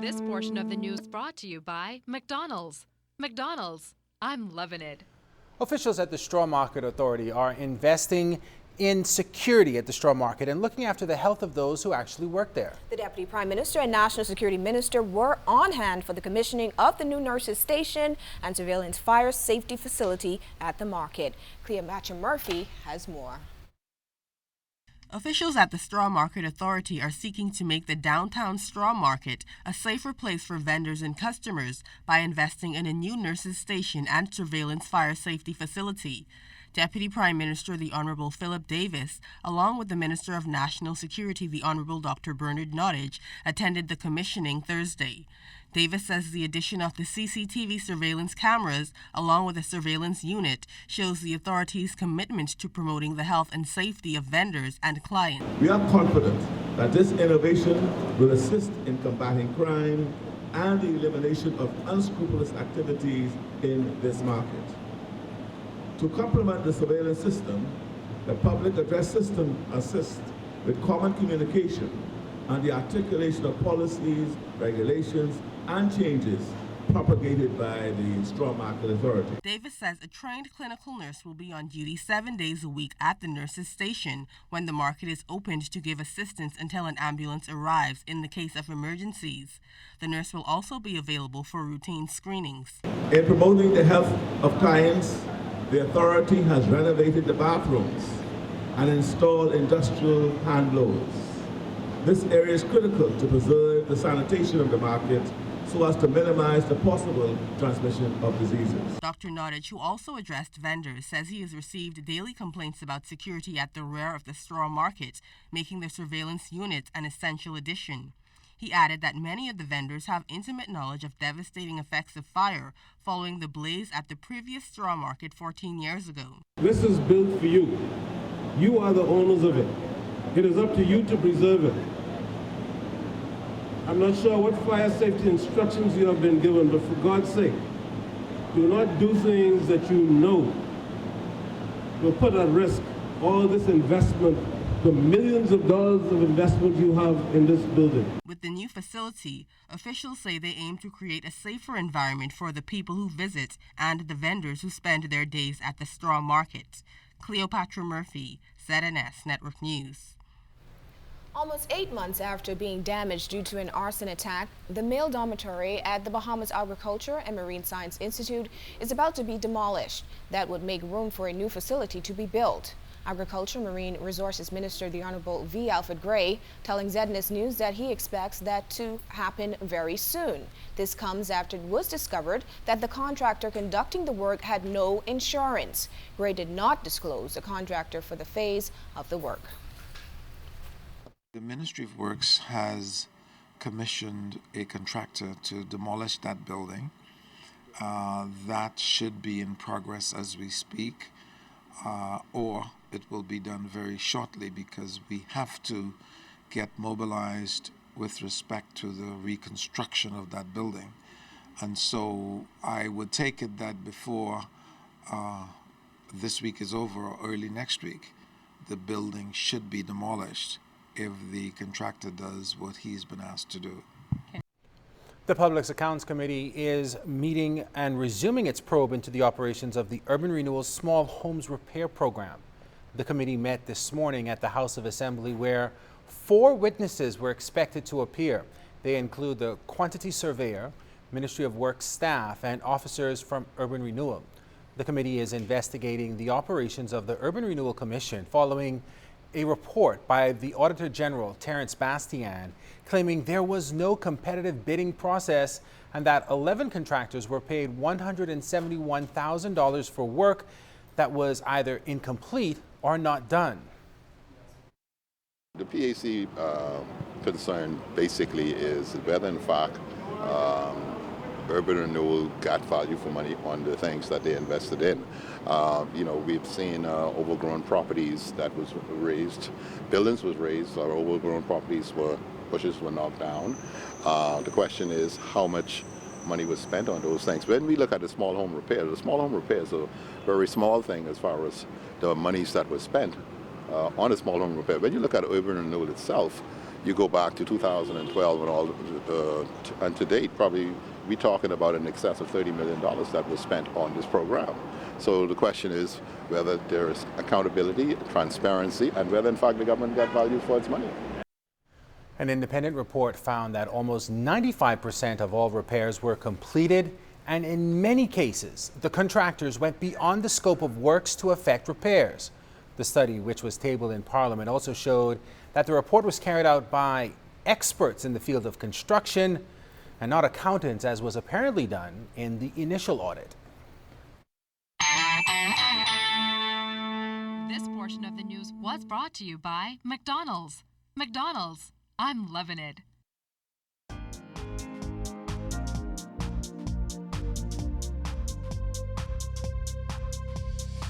This portion of the news brought to you by McDonald's. McDonald's, I'm loving it. Officials at the Straw Market Authority are investing in security at the straw market and looking after the health of those who actually work there. The Deputy Prime Minister and National Security Minister were on hand for the commissioning of the new nurses station and surveillance fire safety facility at the market. Cleopatra Murphy has more. Officials at the Straw Market Authority are seeking to make the downtown straw market a safer place for vendors and customers by investing in a new nurses station and surveillance fire safety facility. Deputy Prime Minister the Honourable Philip Davis, along with the Minister of National Security the Honourable Dr. Bernard Nottage, attended the commissioning Thursday. Davis says the addition of the CCTV surveillance cameras, along with a surveillance unit, shows the authority's commitment to promoting the health and safety of vendors and clients. We are confident that this innovation will assist in combating crime and the elimination of unscrupulous activities in this market. To complement the surveillance system, the public address system assists with common communication and the articulation of policies, regulations, and changes propagated by the Straw Market Authority. Davis says a trained clinical nurse will be on duty 7 days a week at the nurses' station when the market is opened to give assistance until an ambulance arrives in the case of emergencies. The nurse will also be available for routine screenings. In promoting the health of clients, the authority has renovated the bathrooms and installed industrial hand blowers. This area is critical to preserve the sanitation of the market so as to minimize the possible transmission of diseases. Dr. Nottage, who also addressed vendors, says he has received daily complaints about security at the rear of the straw market, making the surveillance unit an essential addition. He added that many of the vendors have intimate knowledge of devastating effects of fire following the blaze at the previous straw market 14 years ago. This is built for you. You are the owners of it. It is up to you to preserve it. I'm not sure what fire safety instructions you have been given, but for God's sake, do not do things that you know will put at risk all this investment, the millions of dollars of investment you have in this building. With the new facility, officials say they aim to create a safer environment for the people who visit and the vendors who spend their days at the straw market. Cleopatra Murphy, ZNS Network News. Almost 8 months after being damaged due to an arson attack, the male dormitory at the Bahamas Agriculture and Marine Science Institute is about to be demolished. That would make room for a new facility to be built. Agriculture Marine Resources Minister the Honorable V. Alfred Gray telling ZNS News that he expects that to happen very soon. This comes after it was discovered that the contractor conducting the work had no insurance. Gray did not disclose the contractor for the phase of the work. The Ministry of Works has commissioned a contractor to demolish that building. That should be in progress as we speak, or it will be done very shortly because we have to get mobilized with respect to the reconstruction of that building. And so I would take it that before this week is over or early next week, the building should be demolished if the contractor does what he's been asked to do. The Public Accounts Committee is meeting and resuming its probe into the operations of the Urban Renewal Small Homes Repair Program. The committee met this morning at the House of Assembly where 4 witnesses were expected to appear. They include the quantity surveyor, Ministry of Works staff, and officers from Urban Renewal. The committee is investigating the operations of the Urban Renewal Commission following a report by the Auditor General, Terrence Bastian, claiming there was no competitive bidding process and that 11 contractors were paid $171,000 for work that was either incomplete or not done. The PAC concern basically is whether in fact Urban Renewal got value for money on the things that they invested in. We've seen overgrown properties that was raised, buildings was raised, or overgrown properties bushes were knocked down. The question is how much money was spent on those things. When we look at the small home repair is a very small thing as far as the monies that was spent on a small home repair. When you look at Urban Renewal itself, you go back to 2012 and all, and to date, probably we're talking about in excess of $30 million that was spent on this program. So the question is whether there is accountability, transparency, and whether in fact the government got value for its money. An independent report found that almost 95% of all repairs were completed, and in many cases, the contractors went beyond the scope of works to effect repairs. The study, which was tabled in Parliament, also showed that the report was carried out by experts in the field of construction and not accountants, as was apparently done in the initial audit. This portion of the news was brought to you by McDonald's. McDonald's, I'm loving it.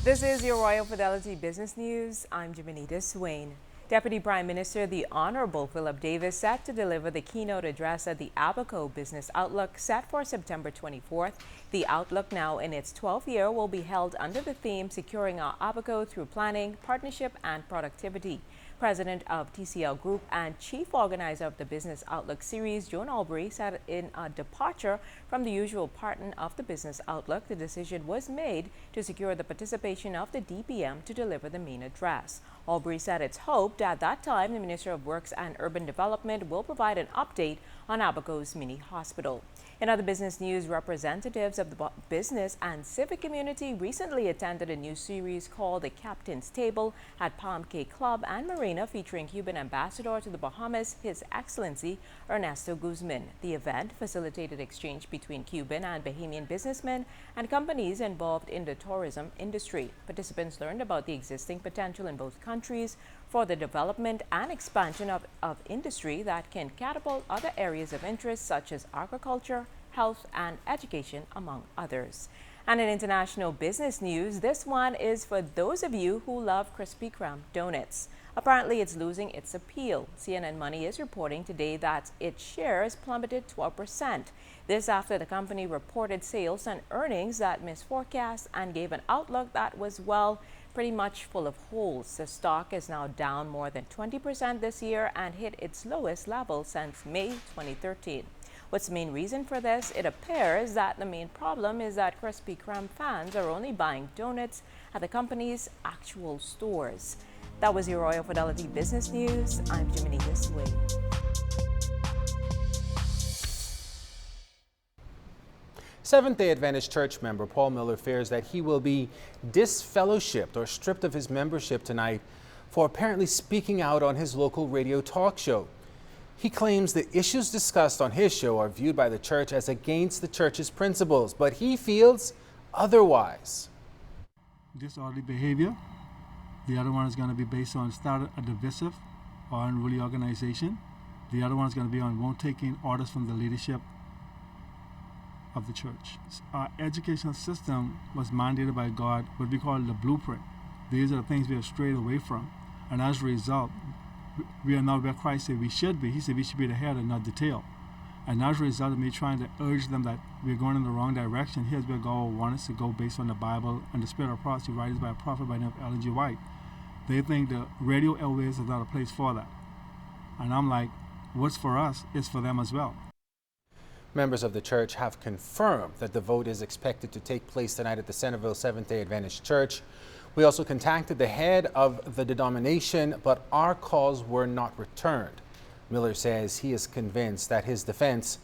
This is your Royal Fidelity Business News. I'm Jimenita Swain. Deputy Prime Minister the Honorable Philip Davis set to deliver the keynote address at the Abaco Business Outlook set for September 24th. The Outlook, now in its 12th year, will be held under the theme Securing Our Abaco Through Planning, Partnership and Productivity. President of TCL Group and Chief Organizer of the Business Outlook series, Joan Albury, said in a departure from the usual pattern of the Business Outlook, the decision was made to secure the participation of the DPM to deliver the main address. Albury said it's hoped at that time the Minister of Works and Urban Development will provide an update on Abaco's mini hospital. In other business news, representatives of the business and civic community recently attended a new series called The Captain's Table at Palm Cay Club and Marina, featuring Cuban Ambassador to the Bahamas, His Excellency Ernesto Guzman. The event facilitated exchange between Cuban and Bahamian businessmen and companies involved in the tourism industry. Participants learned about the existing potential in both countries for the development and expansion of industry that can catapult other areas of interest such as agriculture, health, and education, among others. And in international business news, this one is for those of you who love Krispy Kreme donuts. Apparently, it's losing its appeal. CNN Money is reporting today that its shares plummeted 12%. This after the company reported sales and earnings that missed forecasts and gave an outlook that was, well, pretty much full of holes. The stock is now down more than 20% this year and hit its lowest level since May 2013. What's the main reason for this? It appears that the main problem is that Krispy Kreme fans are only buying donuts at the company's actual stores. That was your Royal Fidelity Business News. I'm Jimenita Swain. Seventh-day Adventist Church member Paul Miller fears that he will be disfellowshipped or stripped of his membership tonight for apparently speaking out on his local radio talk show. He claims the issues discussed on his show are viewed by the church as against the church's principles, but he feels otherwise. Disorderly behavior. The other one is going to be based on start a divisive or unruly organization. The other one is going to be on won't take in orders from the leadership of the church. Our educational system was mandated by God, what we call the blueprint. These are the things we have strayed away from. And as a result, we are not where Christ said we should be. He said we should be the head and not the tail. And as a result of me trying to urge them that we're going in the wrong direction, here's where God will want us to go based on the Bible and the spirit of prophecy writings by a prophet by the name of Ellen G. White. They think the radio airwaves is not a place for that. And I'm like, what's for us is for them as well. Members of the church have confirmed that the vote is expected to take place tonight at the Centerville Seventh-day Adventist Church. We also contacted the head of the denomination, but our calls were not returned. Miller says he is convinced that his defense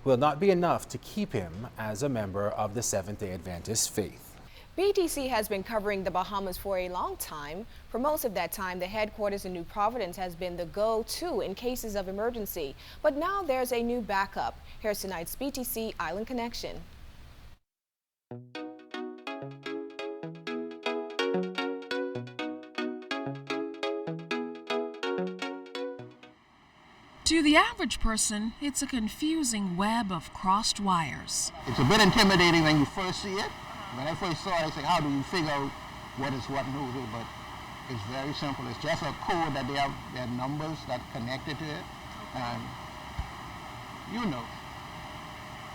will not be enough to keep him as a member of the Seventh-day Adventist faith. BTC has been covering the Bahamas for a long time. For most of that time, the headquarters in New Providence has been the go-to in cases of emergency. But now there's a new backup. Here's tonight's BTC Island Connection. To the average person, it's a confusing web of crossed wires. It's a bit intimidating when you first see it. When I first saw it, I said, how do you figure out what is what and who's who? But it's very simple. It's just a code that they have their numbers that connected to it. And you know.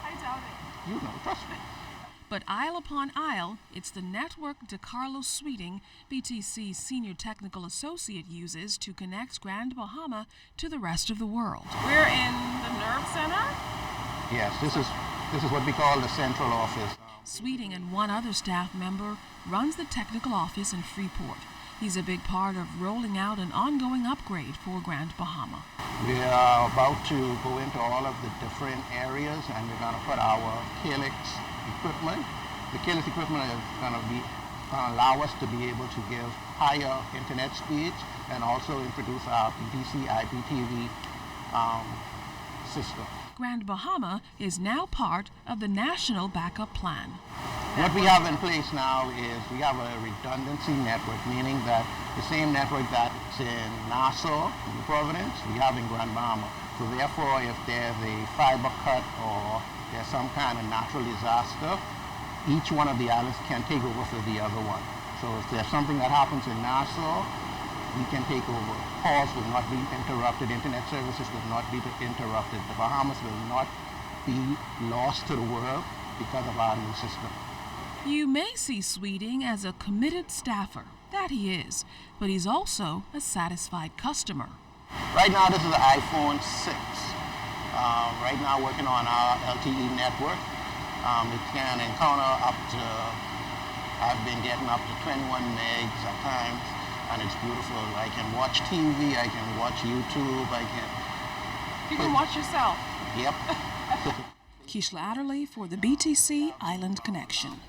I doubt it. You know, trust me. But aisle upon aisle, it's the network DeCarlo Sweeting, BTC's senior technical associate, uses to connect Grand Bahama to the rest of the world. We're in the Nerve Center? Yes, this is what we call the central office. Sweeting and one other staff member runs the technical office in Freeport. He's a big part of rolling out an ongoing upgrade for Grand Bahama. We are about to go into all of the different areas, and we're going to put our Calyx equipment. The Calyx equipment is going to allow us to be able to give higher internet speeds and also introduce our BTC IPTV system. Grand Bahama is now part of the National Backup Plan. What we have in place now is we have a redundancy network, meaning that the same network that's in Nassau, in Providence, we have in Grand Bahama. So therefore, if there's a fiber cut or there's some kind of natural disaster, each one of the islands can take over for the other one. So if there's something that happens in Nassau, we can take over. Calls will not be interrupted. Internet services will not be interrupted. The Bahamas will not be lost to the world because of our new system. You may see Sweeting as a committed staffer. That he is. But he's also a satisfied customer. Right now, this is an iPhone 6. Right now, working on our LTE network. It can encounter up to, I've been getting up to 21 megs at times. And it's beautiful. I can watch TV, I can watch YouTube, You can watch yourself. Yep. Keishla Adderley for the BTC Island Connection.